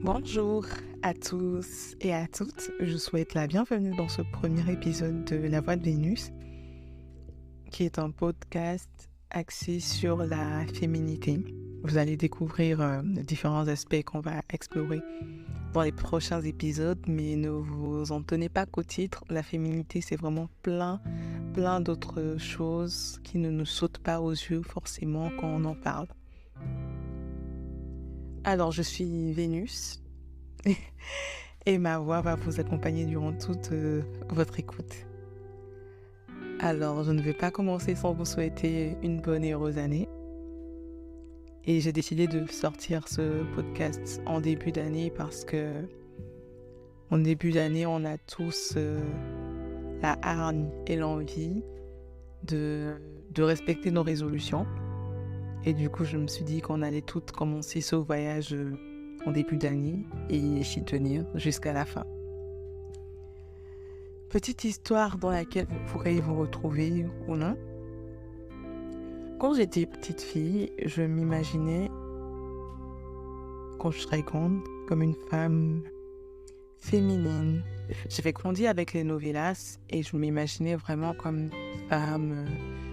Bonjour à tous et à toutes, je souhaite la bienvenue dans ce premier épisode de La Voix de Vénus, qui est un podcast axé sur la féminité. Vous allez découvrir différents aspects qu'on va explorer dans les prochains épisodes, mais ne vous en tenez pas qu'au titre. La féminité, c'est vraiment plein d'autres choses qui ne nous sautent pas aux yeux forcément quand on en parle. Alors, je suis Vénus et ma voix va vous accompagner durant toute votre écoute. Alors, je ne vais pas commencer sans vous souhaiter une bonne et heureuse année. Et j'ai décidé de sortir ce podcast en début d'année parce que en début d'année, on a tous la hargne et l'envie de respecter nos résolutions. Et du coup, je me suis dit qu'on allait toutes commencer ce voyage en début d'année et s'y tenir jusqu'à la fin. Petite histoire dans laquelle vous pourrez vous retrouver ou non. Quand j'étais petite fille, je m'imaginais, quand je serais grande, comme une femme féminine. J'avais grandi avec les novellas et je m'imaginais vraiment comme une femme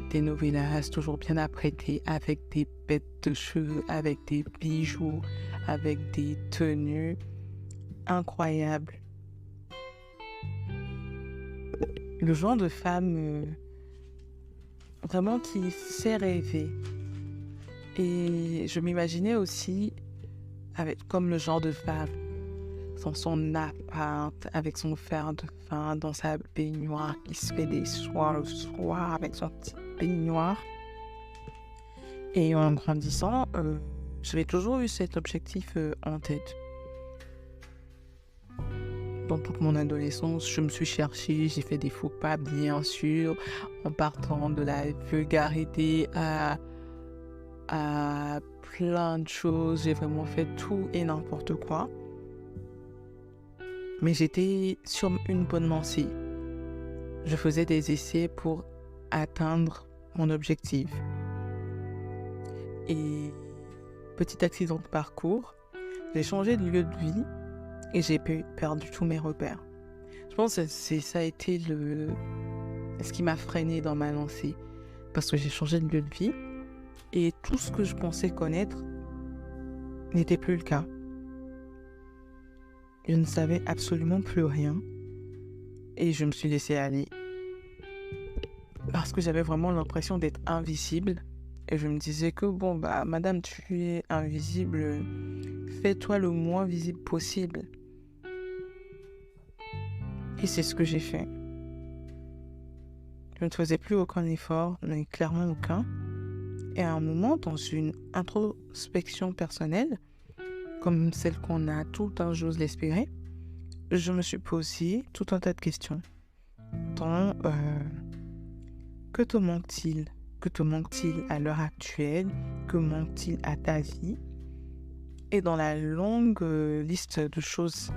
des novellas, toujours bien apprêtée, avec des bêtes de cheveux, avec des bijoux, avec des tenues incroyables. Le genre de femme vraiment qui fait rêver. Et je m'imaginais aussi comme le genre de femme dans son appart, avec son fer de faim, dans sa baignoire, qui se fait des soins le soir avec son petit baignoire. Et en grandissant, j'avais toujours eu cet objectif en tête. Dans toute mon adolescence, je me suis cherchée, j'ai fait des faux pas, bien sûr, en partant de la vulgarité à plein de choses. J'ai vraiment fait tout et n'importe quoi. Mais j'étais sur une bonne lancée. Je faisais des essais pour atteindre mon objectif. Et petit accident de parcours, j'ai changé de lieu de vie et j'ai perdu tous mes repères. Je pense que ça a été ce qui m'a freiné dans ma lancée. Parce que j'ai changé de lieu de vie et tout ce que je pensais connaître n'était plus le cas. Je ne savais absolument plus rien et je me suis laissée aller parce que j'avais vraiment l'impression d'être invisible et je me disais que madame, tu es invisible, fais-toi le moins visible possible. Et c'est ce que j'ai fait. Je ne faisais plus aucun effort, mais clairement aucun. Et à un moment, dans une introspection personnelle, comme celle qu'on a tout un, j'ose l'espérer, je me suis posé tout un tas de questions. Que te manque-t-il ? Que te manque-t-il à l'heure actuelle ? Que manque-t-il à ta vie ? Et dans la longue liste de choses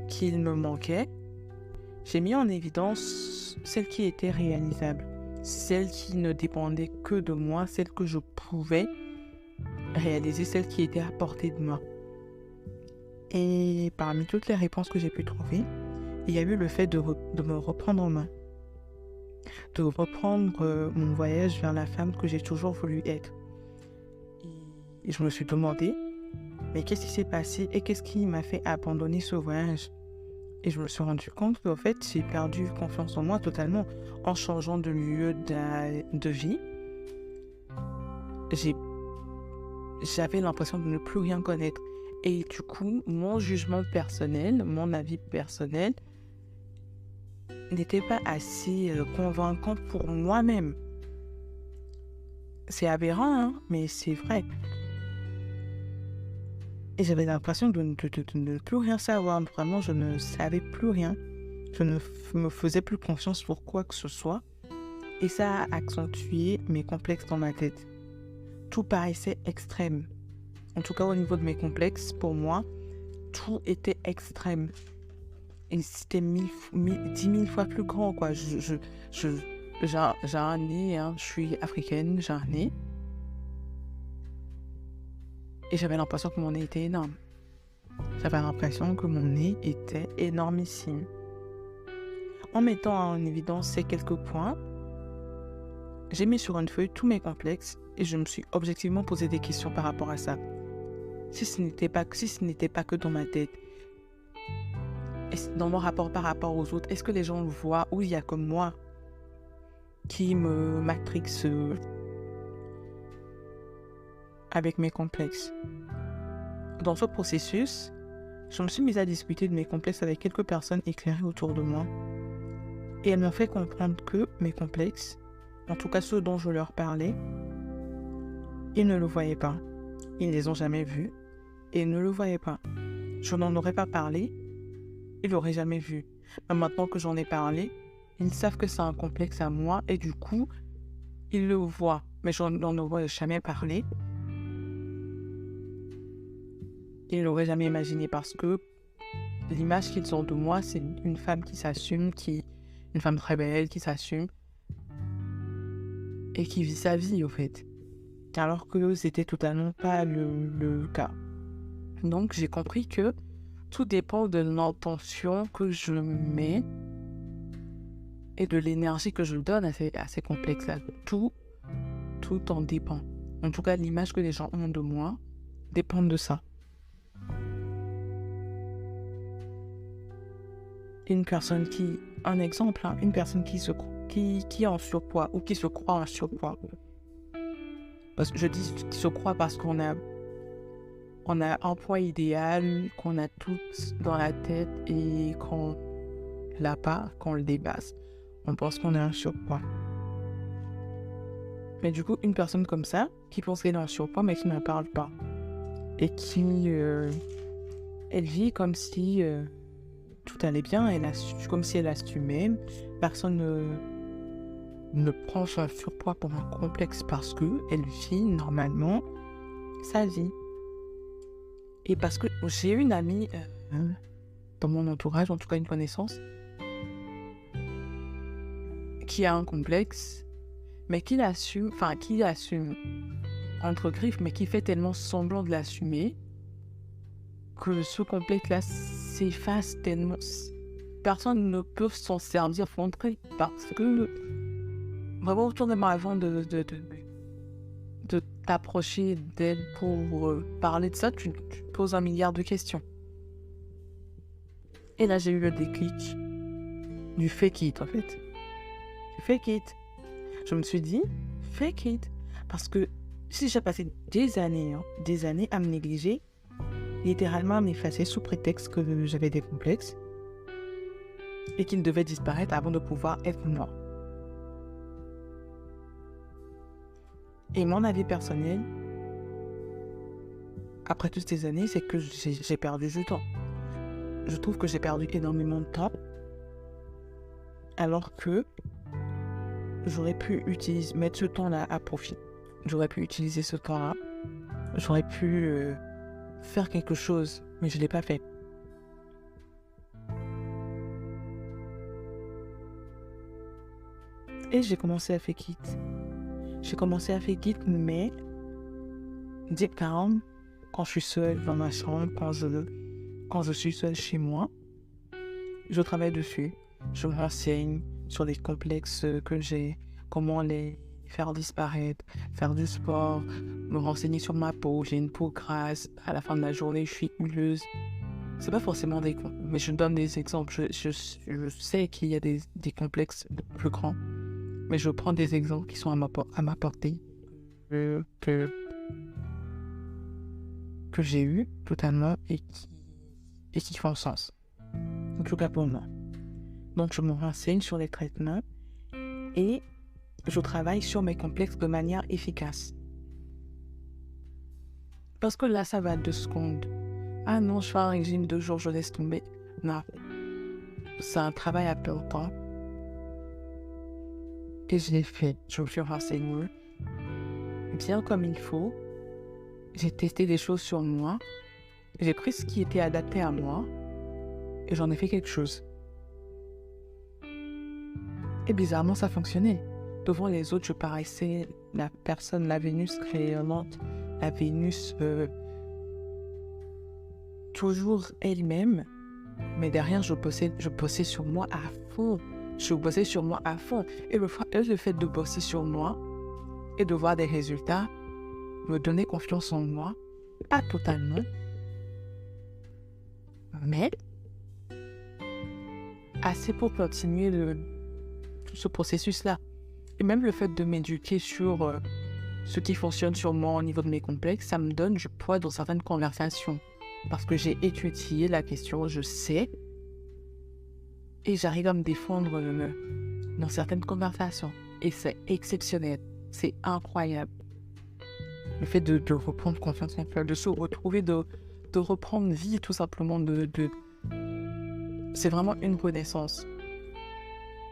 qu'il me manquait, j'ai mis en évidence celles qui étaient réalisables, celles qui ne dépendaient que de moi, celles que je pouvais réaliser, celles qui étaient à portée de main. Et parmi toutes les réponses que j'ai pu trouver, il y a eu le fait de me reprendre en main, de reprendre mon voyage vers la femme que j'ai toujours voulu être. Et je me suis demandé, mais qu'est-ce qui s'est passé et qu'est-ce qui m'a fait abandonner ce voyage ? Et je me suis rendu compte qu'en fait, j'ai perdu confiance en moi totalement en changeant de lieu de vie. J'avais l'impression de ne plus rien connaître. Et du coup, mon jugement personnel, mon avis personnel n'était pas assez convaincant pour moi-même. C'est aberrant, hein, mais c'est vrai. Et j'avais l'impression de ne plus rien savoir. Vraiment, je ne savais plus rien. Je ne me faisais plus confiance pour quoi que ce soit. Et ça a accentué mes complexes dans ma tête. Tout paraissait extrême. En tout cas, au niveau de mes complexes, pour moi, tout était extrême. Et c'était 10 000 fois plus grand, quoi. J'ai un nez, hein, je suis africaine, j'ai un nez. Et j'avais l'impression que mon nez était énorme. J'avais l'impression que mon nez était énormissime. En mettant en évidence ces quelques points, j'ai mis sur une feuille tous mes complexes et je me suis objectivement posé des questions par rapport à ça. Si ce n'était pas que dans ma tête, dans mon rapport par rapport aux autres, est-ce que les gens le voient ou il y a comme moi qui me matrixe avec mes complexes? Dans ce processus, je me suis mise à discuter de mes complexes avec quelques personnes éclairées autour de moi. Et elles m'ont fait comprendre que mes complexes, en tout cas ceux dont je leur parlais, ils ne le voyaient pas. Ils ne les ont jamais vus et ils ne le voyaient pas. Je n'en aurais pas parlé, ils ne l'auraient jamais vu. Mais maintenant que j'en ai parlé, ils savent que c'est un complexe à moi et du coup, ils le voient. Mais je n'en aurais jamais parlé. Ils ne l'auraient jamais imaginé parce que l'image qu'ils ont de moi, c'est une femme qui s'assume, une femme très belle, qui s'assume et qui vit sa vie, au fait. Alors que c'était totalement pas le cas. Donc, j'ai compris que tout dépend de l'intention que je mets et de l'énergie que je donne à ces complexes-là. Tout en dépend. En tout cas, l'image que les gens ont de moi dépend de ça. Une personne qui est en surpoids ou qui se croit en surpoids. Parce que je dis qui se croit parce qu'on a un poids idéal, qu'on a tout dans la tête et qu'on l'a pas, qu'on le dépasse. On pense qu'on a un surpoids. Mais du coup, une personne comme ça, qui pense qu'elle a un surpoids mais qui n'en parle pas. Et qui, elle vit comme si tout allait bien, comme si elle assumait. Personne ne prend son surpoids pour un complexe parce qu'elle vit normalement sa vie. Et parce que j'ai une amie dans mon entourage, en tout cas une connaissance, qui a un complexe, mais qui l'assume, entre griffes, mais qui fait tellement semblant de l'assumer que ce complexe-là s'efface tellement. Personne ne peut s'en servir pour entrer parce que vraiment retournement avant de t'approcher d'elle pour parler de ça, tu poses 1 milliard de questions. Et là, j'ai eu le déclic du fake it, en fait. Du fake it. Je me suis dit, fake it. Parce que si j'ai passé des années à me négliger, littéralement à m'effacer sous prétexte que j'avais des complexes et qu'ils devaient disparaître avant de pouvoir être moi. Et mon avis personnel, après toutes ces années, c'est que j'ai perdu du temps. Je trouve que j'ai perdu énormément de temps, alors que j'aurais pu mettre ce temps-là à profit. J'aurais pu utiliser ce temps-là. J'aurais pu faire quelque chose, mais je ne l'ai pas fait. Et j'ai commencé à fake it. Mais deep down, quand je suis seule dans ma chambre, quand je suis seule chez moi, je travaille dessus. Je me renseigne sur les complexes que j'ai, comment les faire disparaître, faire du sport, me renseigner sur ma peau. J'ai une peau grasse, à la fin de la journée, je suis huileuse. C'est pas forcément mais je donne des exemples. Je sais qu'il y a des complexes plus grands, mais je prends des exemples qui sont à ma portée, que j'ai eu totalement et qui font sens. En tout cas pour moi. Donc je me renseigne sur les traitements et je travaille sur mes complexes de manière efficace. Parce que là, ça va 2 secondes. Ah non, je fais un régime 2 jours, je laisse tomber. Non. C'est un travail à plein temps. Et je l'ai fait. Je me suis renseignée bien comme il faut. J'ai testé des choses sur moi. J'ai pris ce qui était adapté à moi. Et j'en ai fait quelque chose. Et bizarrement, ça fonctionnait. Devant les autres, je paraissais la Vénus rayonnante, la Vénus toujours elle-même, mais derrière, je bossais sur moi à fond. Je bossais sur moi à fond. Et le fait de bosser sur moi et de voir des résultats me donnait confiance en moi. Pas totalement, mais assez pour continuer tout ce processus-là. Et même le fait de m'éduquer sur ce qui fonctionne sur moi au niveau de mes complexes, ça me donne du poids dans certaines conversations. Parce que j'ai étudié la question, je sais, et j'arrive à me défendre dans certaines conversations. Et c'est exceptionnel, c'est incroyable. Le fait de reprendre confiance en soi, de se retrouver, de reprendre vie tout simplement, c'est vraiment une renaissance.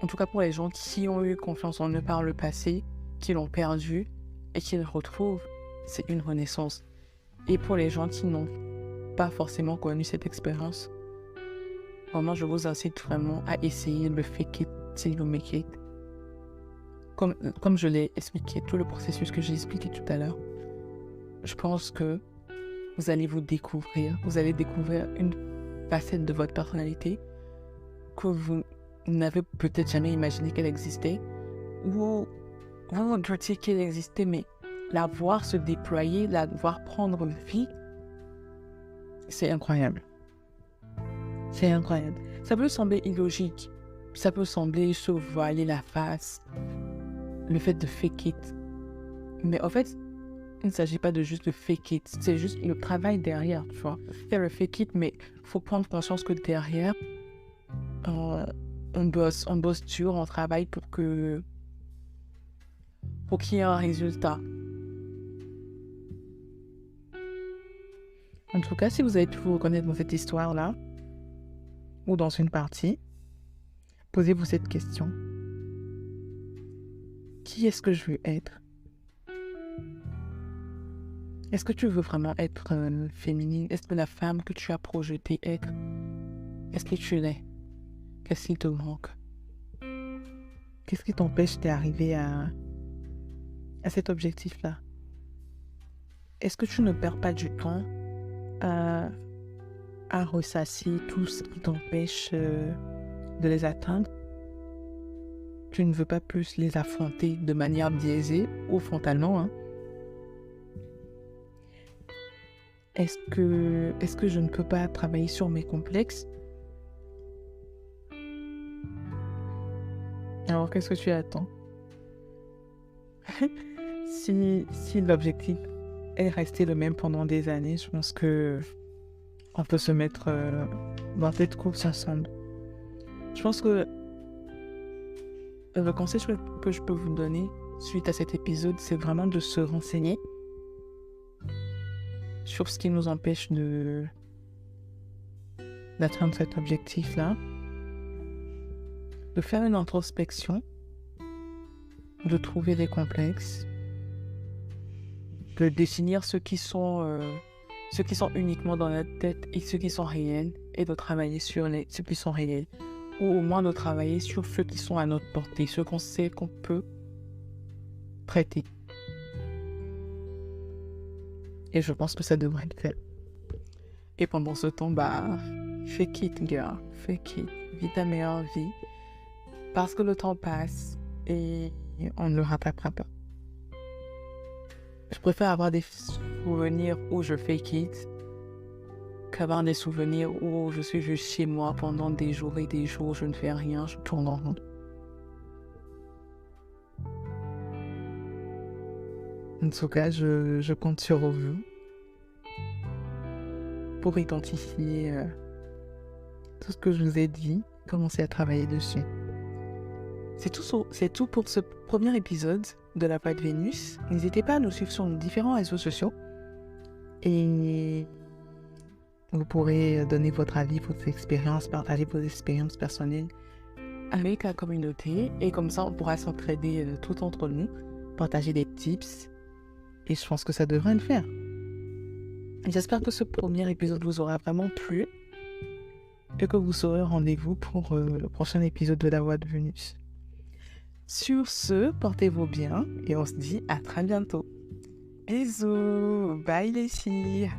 En tout cas pour les gens qui ont eu confiance en eux par le passé, qui l'ont perdu et qui le retrouvent, c'est une renaissance. Et pour les gens qui n'ont pas forcément connu cette expérience, vraiment je vous incite vraiment à essayer le fake it till you make it. Comme je l'ai expliqué, tout le processus que j'ai expliqué tout à l'heure, je pense que vous allez vous allez découvrir une facette de votre personnalité que vous n'avez peut-être jamais imaginé qu'elle existait, ou vous doutiez qu'elle existait, mais la voir se déployer, la voir prendre vie, c'est incroyable. C'est incroyable. Ça peut sembler illogique, ça peut sembler se voiler la face, le fait de fake it. Mais en fait, il ne s'agit pas de juste de fake it, c'est juste le travail derrière, tu vois. Faire le fake it, mais il faut prendre conscience que derrière, on bosse dur, on travaille pour qu'il y ait un résultat. En tout cas, si vous avez pu vous reconnaître dans cette histoire-là, ou dans une partie, posez-vous cette question. Qui est-ce que je veux être? Est-ce que tu veux vraiment être féminine? Est-ce que la femme que tu as projetée être, est-ce que tu l'es? Qu'est-ce qui te manque? Qu'est-ce qui t'empêche d'arriver à cet objectif-là? Est-ce que tu ne perds pas du temps à ressasser tout ce qui t'empêche de les atteindre? Tu ne veux pas plus les affronter de manière biaisée ou frontalement, hein? Est-ce que je ne peux pas travailler sur mes complexes? Alors, qu'est-ce que tu attends? Si l'objectif est resté le même pendant des années, je pense que on peut se mettre dans cette course ensemble. Je pense que le conseil que je peux vous donner suite à cet épisode, c'est vraiment de se renseigner sur ce qui nous empêche d'atteindre cet objectif-là, de faire une introspection, de trouver des complexes, de définir ceux qui sont uniquement dans notre tête et ceux qui sont réels, et de travailler sur ceux qui sont réels, ou au moins de travailler sur ceux qui sont à notre portée, ceux qu'on sait qu'on peut traiter. Et je pense que ça devrait être fait. Et pendant ce temps, fake it, girl, fake it, vis ta meilleure vie, parce que le temps passe et on ne le rattrapera pas. Je préfère avoir des souvenirs où je fake it qu'avoir des souvenirs où je suis juste chez moi pendant des jours et des jours, je ne fais rien, je tourne en rond. En tout cas, je compte sur vous pour identifier tout ce que je vous ai dit, commencer à travailler dessus. C'est tout pour ce premier épisode de la Voix de Vénus. N'hésitez pas à nous suivre sur nos différents réseaux sociaux et vous pourrez donner votre avis, votre expérience, partager vos expériences personnelles avec la communauté, et comme ça on pourra s'entraider tout entre nous, partager des tips, et je pense que ça devrait le faire. J'espère que ce premier épisode vous aura vraiment plu et que vous serez au rendez-vous pour le prochain épisode de la Voix de Vénus. Sur ce, portez-vous bien et on se dit à très bientôt. Bisous, bye les filles.